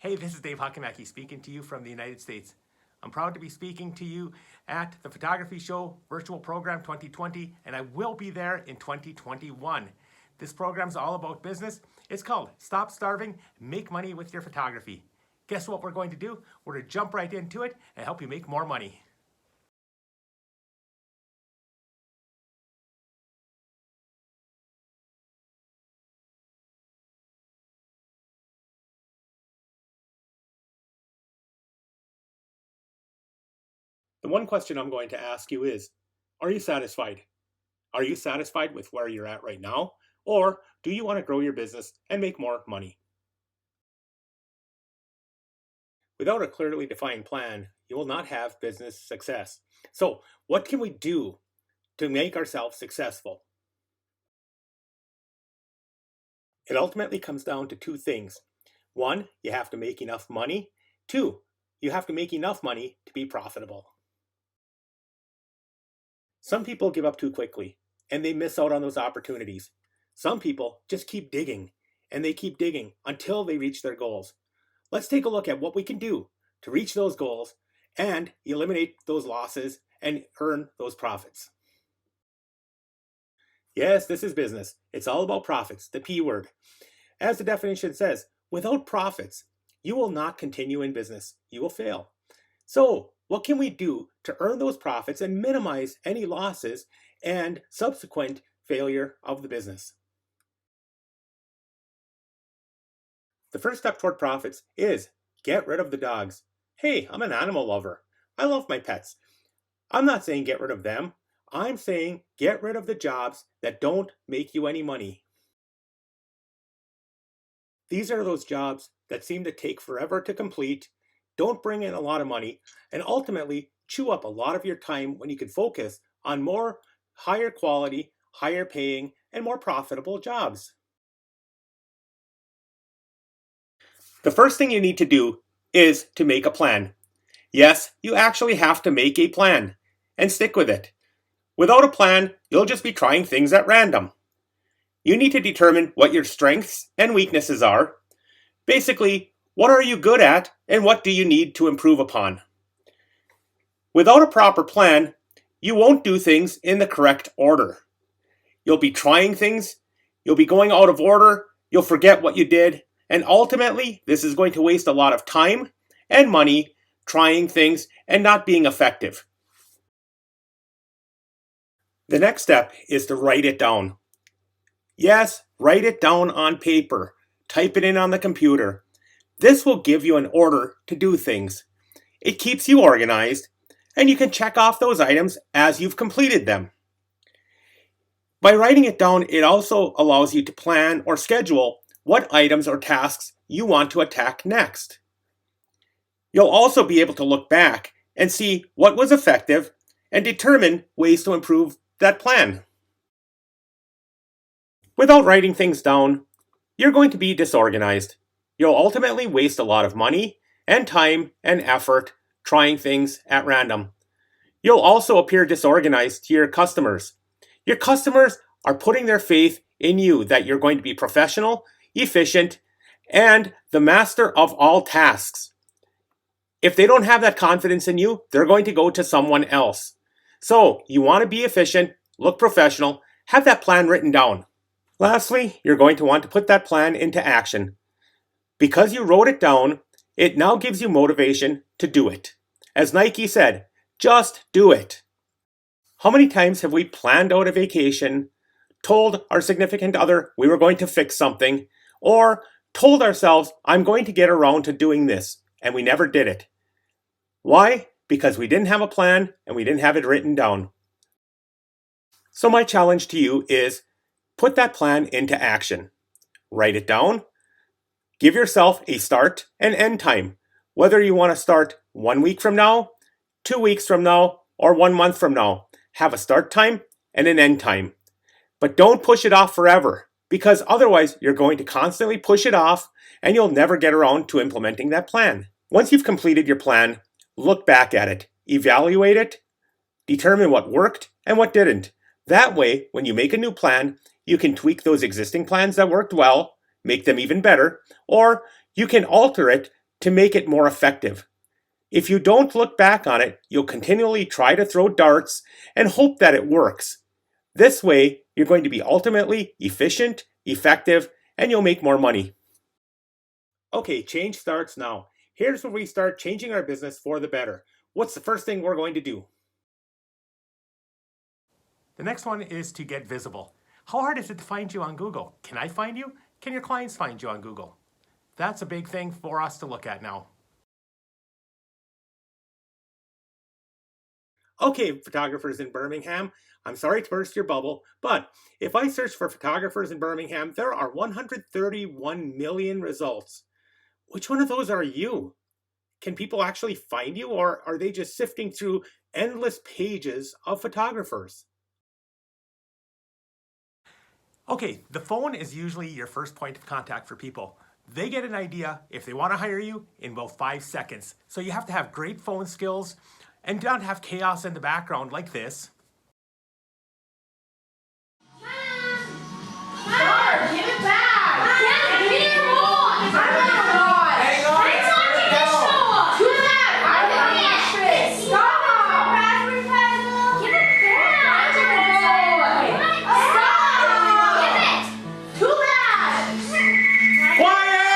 Hey, this is Dave Hakamaki speaking to you from the United States. I'm proud to be speaking to you at the Photography Show Virtual Program 2020, and I will be there in 2021. This program is all about business. It's called Stop Starving, Make Money with Your Photography. Guess what we're going to do? We're going to jump right into it and help you make more money. The one question I'm going to ask you is, are you satisfied? Are you satisfied with where you're at right now? Or do you want to grow your business and make more money? Without a clearly defined plan, you will not have business success. So, what can we do to make ourselves successful? It ultimately comes down to two things. One, you have to make enough money. Two, you have to make enough money to be profitable. Some people give up too quickly and they miss out on those opportunities. Some people just keep digging and they keep digging until they reach their goals. Let's take a look at what we can do to reach those goals and eliminate those losses and earn those profits. Yes, this is business. It's all about profits, the P word. As the definition says, without profits, you will not continue in business. You will fail. So, what can we do to earn those profits and minimize any losses and subsequent failure of the business? The first step toward profits is get rid of the dogs. Hey, I'm an animal lover. I love my pets. I'm not saying get rid of them. I'm saying get rid of the jobs that don't make you any money. These are those jobs that seem to take forever to complete, don't bring in a lot of money, and ultimately chew up a lot of your time when you could focus on more higher quality, higher paying, and more profitable jobs. The first thing you need to do is to make a plan. Yes, you actually have to make a plan and stick with it. Without a plan, you'll just be trying things at random. You need to determine what your strengths and weaknesses are. Basically, what are you good at and what do you need to improve upon? Without a proper plan, you won't do things in the correct order. You'll be trying things, you'll be going out of order, you'll forget what you did, and ultimately, this is going to waste a lot of time and money trying things and not being effective. The next step is to write it down. Yes, write it down on paper. Type it in on the computer. This will give you an order to do things. It keeps you organized, and you can check off those items as you've completed them. By writing it down, it also allows you to plan or schedule what items or tasks you want to attack next. You'll also be able to look back and see what was effective and determine ways to improve that plan. Without writing things down, you're going to be disorganized. You'll ultimately waste a lot of money and time and effort trying things at random. You'll also appear disorganized to your customers. Your customers are putting their faith in you that you're going to be professional, efficient, and the master of all tasks. If they don't have that confidence in you, they're going to go to someone else. So you want to be efficient, look professional, have that plan written down. Lastly, you're going to want to put that plan into action. Because you wrote it down, it now gives you motivation to do it. As Nike said, just do it. How many times have we planned out a vacation, told our significant other we were going to fix something, or told ourselves, I'm going to get around to doing this, and we never did it? Why? Because we didn't have a plan and we didn't have it written down. So my challenge to you is put that plan into action. Write it down. Give yourself a start and end time. Whether you want to start 1 week from now, 2 weeks from now, or 1 month from now. Have a start time and an end time. But don't push it off forever, because otherwise you're going to constantly push it off and you'll never get around to implementing that plan. Once you've completed your plan, look back at it, evaluate it, determine what worked and what didn't. That way, when you make a new plan, you can tweak those existing plans that worked well, make them even better, or you can alter it to make it more effective. If you don't look back on it, you'll continually try to throw darts and hope that it works. This way, you're going to be ultimately efficient, effective, and you'll make more money. Okay, change starts now. Here's where we start changing our business for the better. What's the first thing we're going to do? The next one is to get visible. How hard is it to find you on Google? Can I find you? Can your clients find you on Google? That's a big thing for us to look at now. Okay, photographers in Birmingham, I'm sorry to burst your bubble, but if I search for photographers in Birmingham, there are 131 million results. Which one of those are you? Can people actually find you, or are they just sifting through endless pages of photographers? Okay, the phone is usually your first point of contact for people. They get an idea if they want to hire you in about 5 seconds. So you have to have great phone skills and not have chaos in the background like this. Mom, give it back! Dad, give it more! Hang on! Do that! I want it! Stop! Raspberry puzzle! Give it back! Stop! Give it! Too bad! Quiet!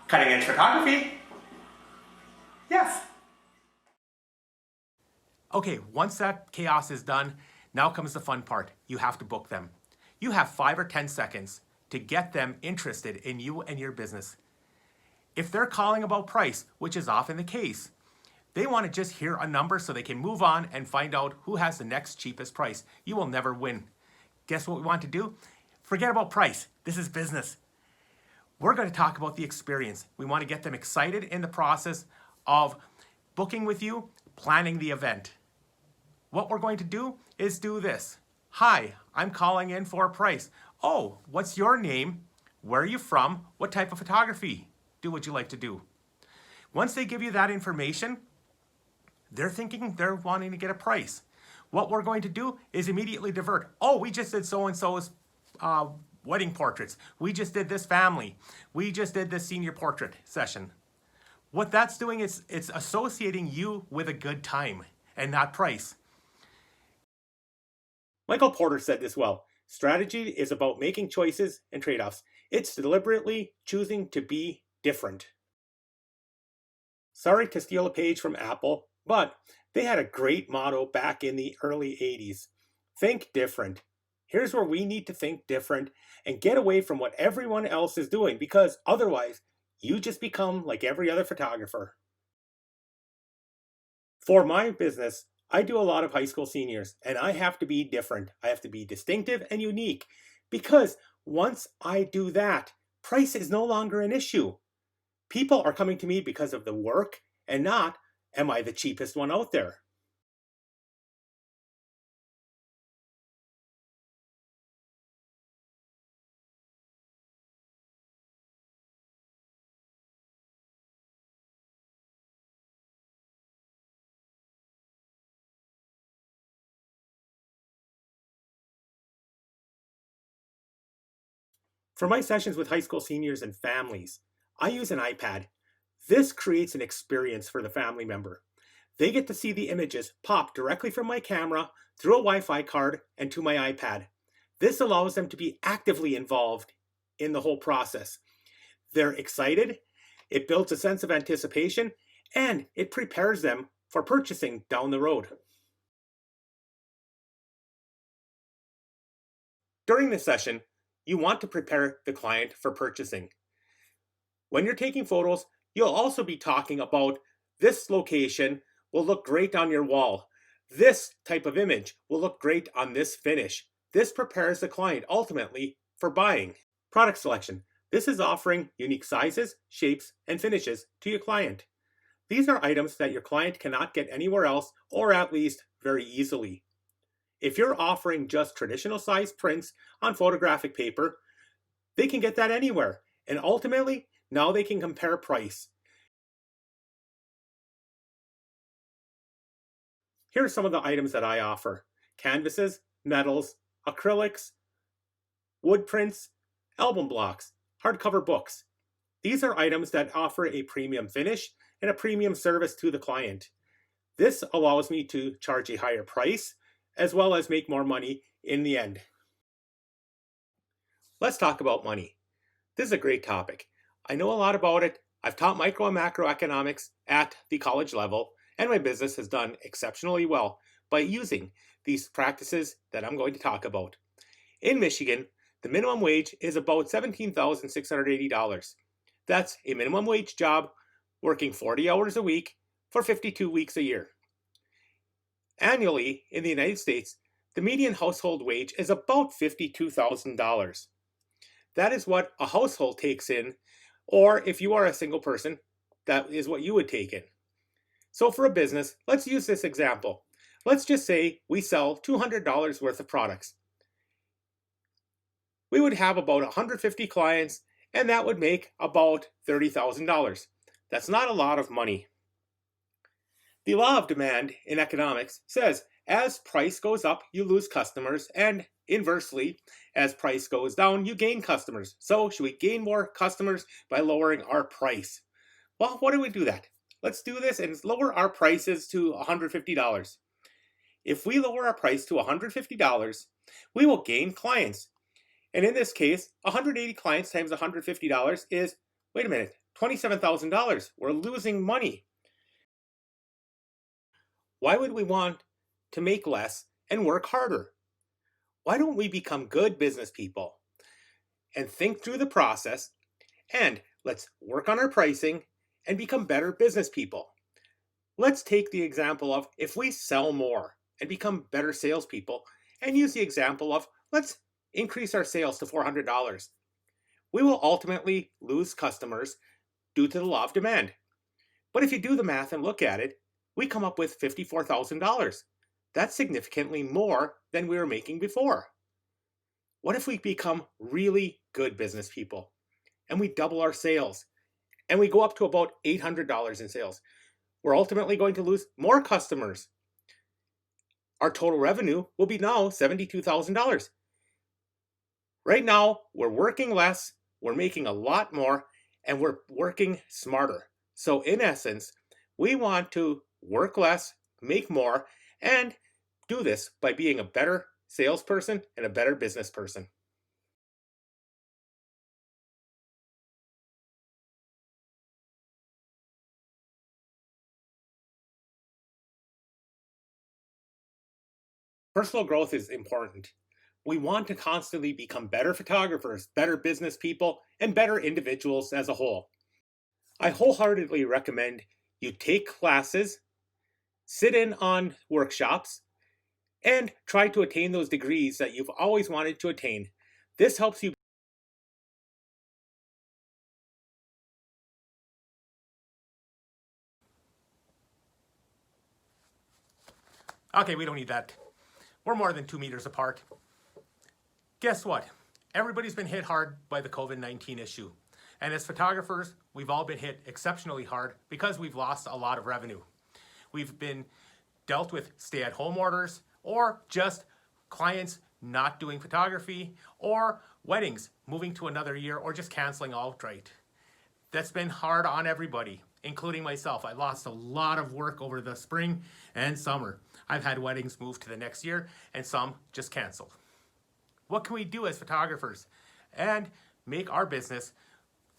Cutting edge photography? Yes. Okay, once that chaos is done, now comes the fun part. You have to book them. You have 5 or 10 seconds to get them interested in you and your business. If they're calling about price, which is often the case, they want to just hear a number so they can move on and find out who has the next cheapest price. You will never win. Guess what we want to do? Forget about price. This is business. We're going to talk about the experience. We want to get them excited in the process of booking with you, planning the event. What we're going to do is do this. Hi, I'm calling in for a price. Oh, what's your name? Where are you from? What type of photography would you like to do? Once they give you that information, they're wanting to get a price. What we're going to do is immediately divert. Oh, we just did so-and-so's wedding portraits. We just did this family. We just did this senior portrait session. What that's doing is it's associating you with a good time and not price. Michael Porter said this well. Strategy is about making choices and trade-offs. It's deliberately choosing to be different. Sorry to steal a page from Apple, but they had a great motto back in the early 80s. Think different. Here's where we need to think different and get away from what everyone else is doing, because otherwise you just become like every other photographer. For my business, I do a lot of high school seniors, and I have to be different. I have to be distinctive and unique, because once I do that, price is no longer an issue. People are coming to me because of the work and not, am I the cheapest one out there? For my sessions with high school seniors and families, I use an iPad. This creates an experience for the family member. They get to see the images pop directly from my camera through a Wi-Fi card and to my iPad. This allows them to be actively involved in the whole process. They're excited, it builds a sense of anticipation, and it prepares them for purchasing down the road. During this session, you want to prepare the client for purchasing. When you're taking photos, you'll also be talking about this location will look great on your wall. This type of image will look great on this finish. This prepares the client ultimately for buying. Product selection. This is offering unique sizes, shapes, and finishes to your client. These are items that your client cannot get anywhere else, or at least very easily. If you're offering just traditional size prints on photographic paper, they can get that anywhere. And ultimately, now they can compare price. Here are some of the items that I offer: canvases, metals, acrylics, wood prints, album blocks. hardcover books. These are items that offer a premium finish and a premium service to the client. This allows me to charge a higher price as well as make more money in the end. Let's talk about money. This is a great topic. I know a lot about it. I've taught micro and macroeconomics at the college level, and my business has done exceptionally well by using these practices that I'm going to talk about. In Michigan, the minimum wage is about $17,680. That's a minimum wage job working 40 hours a week for 52 weeks a year. Annually, in the United States, the median household wage is about $52,000. That is what a household takes in, or if you are a single person, that is what you would take in. So for a business, let's use this example. Let's just say we sell $200 worth of products. We would have about 150 clients, and that would make about $30,000. That's not a lot of money. The law of demand in economics says as price goes up, you lose customers, and inversely, as price goes down, you gain customers. So should we gain more customers by lowering our price? Well, what do we do that? Let's do this and lower our prices to $150. If we lower our price to $150, we will gain clients. And in this case, 180 clients times $150 is, wait a minute, $27,000. We're losing money. Why would we want to make less and work harder? Why don't we become good business people and think through the process, and let's work on our pricing and become better business people? Let's take the example of if we sell more and become better salespeople, and use the example of let's increase our sales to $400. We will ultimately lose customers due to the law of demand. But if you do the math and look at it, we come up with $54,000. That's significantly more than we were making before. What if we become really good business people and we double our sales and we go up to about $800 in sales? We're ultimately going to lose more customers. Our total revenue will be now $72,000. Right now, we're working less, we're making a lot more, and we're working smarter. So in essence, we want to work less, make more, and do this by being a better salesperson and a better business person. Personal growth is important. We want to constantly become better photographers, better business people, and better individuals as a whole. I wholeheartedly recommend you take classes, sit in on workshops, and try to attain those degrees that you've always wanted to attain. This helps you. Okay, we don't need that. We're more than 2 meters apart. Guess what? Everybody's been hit hard by the COVID-19 issue. And as photographers, we've all been hit exceptionally hard because we've lost a lot of revenue. We've been dealt with stay-at-home orders, or just clients not doing photography, or weddings moving to another year, or just canceling outright. That's been hard on everybody, including myself. I lost a lot of work over the spring and summer. I've had weddings move to the next year, and some just canceled. What can we do as photographers and make our business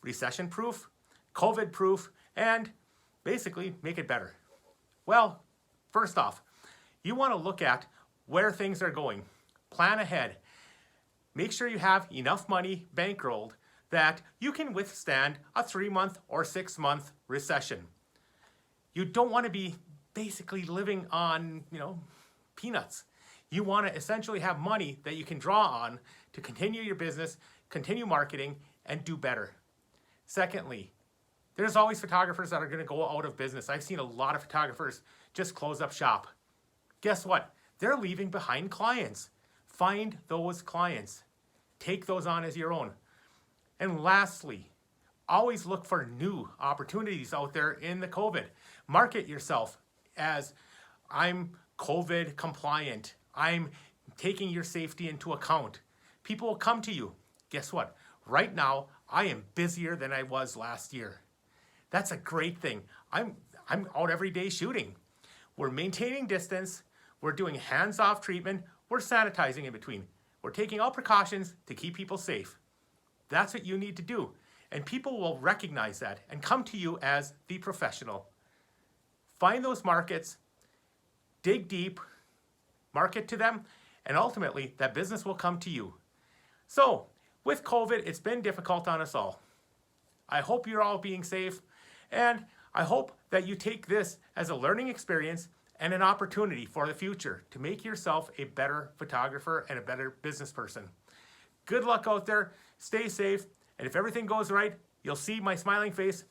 recession-proof, COVID-proof, and basically make it better? Well, first off, you want to look at where things are going. Plan ahead. Make sure you have enough money bankrolled that you can withstand a 3-month or 6-month recession. You don't want to be basically living on, peanuts. You want to essentially have money that you can draw on to continue your business, continue marketing, and do better. Secondly, there's always photographers that are going to go out of business. I've seen a lot of photographers just close up shop. Guess what? They're leaving behind clients. Find those clients. Take those on as your own. And lastly, always look for new opportunities out there in the COVID. Market yourself as I'm COVID compliant. I'm taking your safety into account. People will come to you. Guess what? Right now, I am busier than I was last year. That's a great thing. I'm out every day shooting. We're maintaining distance. We're doing hands-off treatment. We're sanitizing in between. We're taking all precautions to keep people safe. That's what you need to do. And people will recognize that and come to you as the professional. Find those markets, dig deep, market to them, and ultimately that business will come to you. So, with COVID, it's been difficult on us all. I hope you're all being safe, and I hope that you take this as a learning experience and an opportunity for the future to make yourself a better photographer and a better business person. Good luck out there, stay safe, and if everything goes right, you'll see my smiling face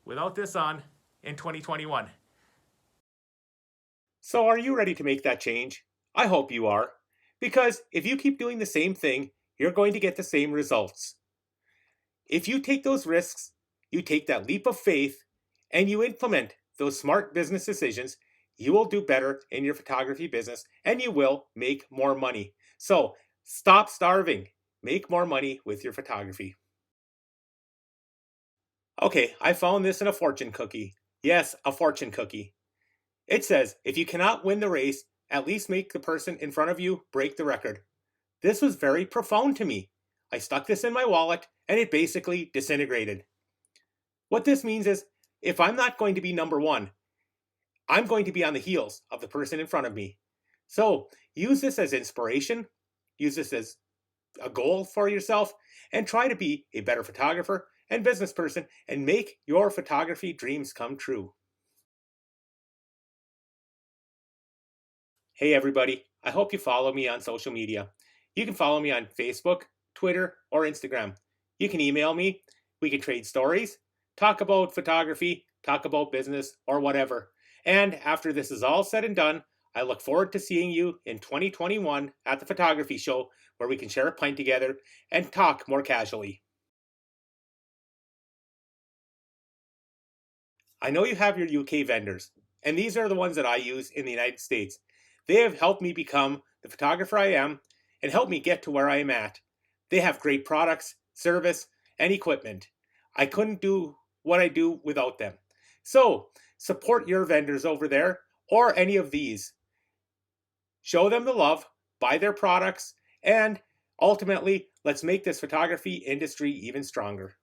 without this on in 2021. So are you ready to make that change? I hope you are, because if you keep doing the same thing, you're going to get the same results. If you take those risks, you take that leap of faith, and you implement those smart business decisions, you will do better in your photography business and you will make more money. So stop starving. Make more money with your photography. Okay, I found this in a fortune cookie. Yes, a fortune cookie. It says, if you cannot win the race, at least make the person in front of you break the record. This was very profound to me. I stuck this in my wallet and it basically disintegrated. What this means is, if I'm not going to be number one, I'm going to be on the heels of the person in front of me. So use this as inspiration, use this as a goal for yourself, and try to be a better photographer and business person and make your photography dreams come true. Hey everybody, I hope you follow me on social media. You can follow me on Facebook, Twitter, or Instagram. You can email me, we can trade stories, talk about photography, talk about business, or whatever. And after this is all said and done, I look forward to seeing you in 2021 at the photography show where we can share a pint together and talk more casually. I know you have your UK vendors, and these are the ones that I use in the United States. They have helped me become the photographer I am and helped me get to where I am at. They have great products, service, and equipment. I couldn't do what I do without them. So, support your vendors over there or any of these. Show them the love, buy their products, and ultimately, let's make this photography industry even stronger.